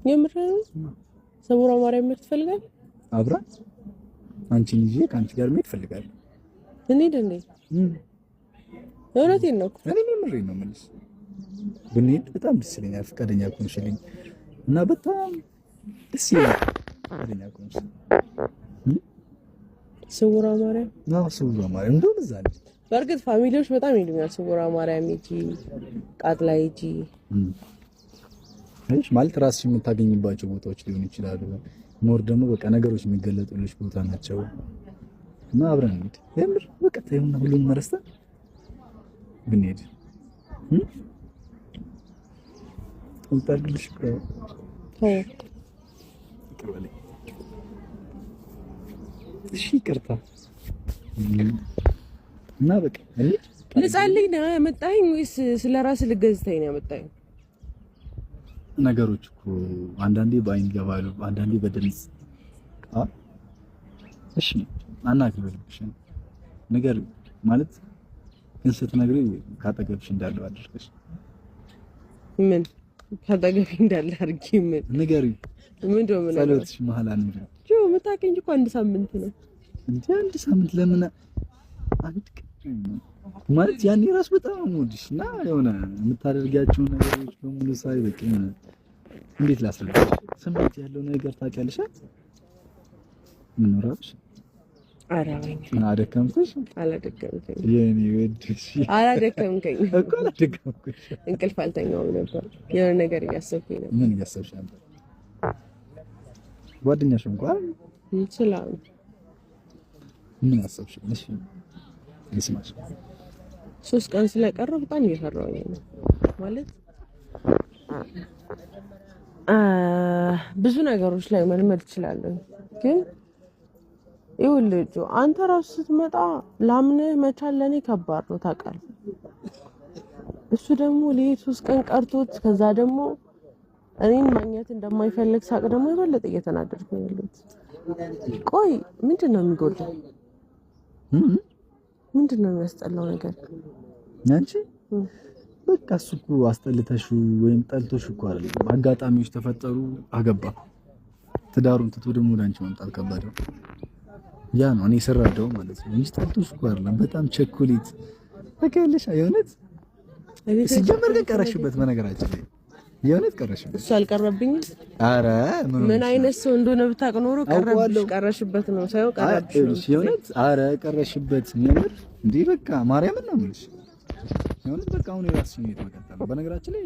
የምር ሰውራ ማርያም ምርት ፈልጋል አብራ አንቺን ይዤ ካንቺ ጋር መሄድ ፈልጋለሁ። እንዴ እውነቴን ነው እኔ የምሬን ነው የምልሽ። ብንሄድ በጣም ደስ ይለኛል ፈቃደኛ ከሆንሽልኝ እና በጣም ደስ ይለኛል ፈቃደኛ ከሆንሽ። ሰውራ ማርያም ሰውራ ማርያም እንደው እዛ አለ። በእርግጥ ፋሚሊዎች በጣም ይሉኛል ሰውራ ማርያም ሂጂ፣ ቃጥላ ሂጂ ማለት ራስሽ የምታገኝባቸው ቦታዎች ሊሆን ይችላሉ። ሞር ደግሞ በቃ ነገሮች የሚገለጡልሽ ቦታ ናቸው እና አብረን እንሂድ። የምር በቃ ተይውና ሁሉን መረስተን ብንሄድ እንታግልሽ እሺ ይቅርታ እና በቃ እንሂድ። ልጸልይ ነው ያመጣኸኝ ወይስ ስለራስህ ልገዝተኝ ነው ያመጣኸኝ? ነገሮች እኮ አንዳንዴ በአይን ይገባሉ፣ አንዳንዴ በድምጽ እሺ አናግረልሽ ነገር ማለት ግን ስትነግሪኝ ካጠገብሽ እንዳለው አድርገሽ ምን ካጠገብሽ እንዳለ አድርጊ ምን ንገሪኝ። ምንድነው ምን ጸሎትሽ መሀል አንድ ጆ መታከኝ እኮ አንድ ሳምንት ነው እንዴ? አንድ ሳምንት ለምን አንድ ማለት ያኔ ራስ በጣም ወድሽ እና የሆነ የምታደርጊያቸው ነገሮች በሙሉ ሳይ በቃ እንዴት ላስረዳሽ? ስሜት ያለው ነገር ታውቂያለሽ። ምን ራብሽ? አራወኝ አደከምኩሽ? አላደከምከኝ የኔ ወድሽ አላደከምከኝ እኮ አላደከምኩሽ። እንቅልፍ አልተኛውም ነበር። የሆነ ነገር እያሰብኩኝ ነበር። ምን እያሰብሽ ነበር? ጓደኛሽ እንኳን ይችላል። ምን አሰብሽ? እሺ ልስማሽ። 3 ቀን ስለቀረ በጣም እየፈራሁኝ ነው ማለት ብዙ ነገሮች ላይ መልመድ እችላለሁ፣ ግን ይኸውልህ አንተ ራሱ ስትመጣ ላምንህ መቻል ለኔ ከባድ ነው ታውቃለህ። እሱ ደግሞ ለይ 3 ቀን ቀርቶት ከዛ ደግሞ እኔን ማግኘት እንደማይፈልግ ሳቅ ደግሞ የበለጠ እየተናደድኩ ነው ያለሁት። ቆይ ምንድነው የሚጎለው? ምንድነው የሚያስጠላው ነገር? አንቺ በቃ እሱ እኮ አስጠልተሽ ወይም ጠልቶሽ እኮ አይደለም። አጋጣሚዎች ተፈጠሩ፣ አገባ። ትዳሩን ትቶ ደግሞ ወደ አንቺ መምጣት ከባድ ነው። ያ ነው እኔ ስራደው ማለት ነው እንጂ ጠልቶሽ እኮ አይደለም። በጣም ቸኮሌት በቃ ያለሽ የእውነት ሲጀመር ግን ቀረሽበት። በነገራችን ላይ የእውነት ቀረሽበት። እሱ አልቀረብኝም። ኧረ ምን አይነት ሰው እንደሆነ ብታውቅ ኖሮ ቀረሽበት ነው ሳይሆን ቀረብሽ። የእውነት ኧረ ቀረሽበት። የምር እንዴ በቃ ማርያምን ነው የምልሽ። የእውነት በቃ አሁን የራስሽን ቤት መቀጠል ነው በነገራችን ላይ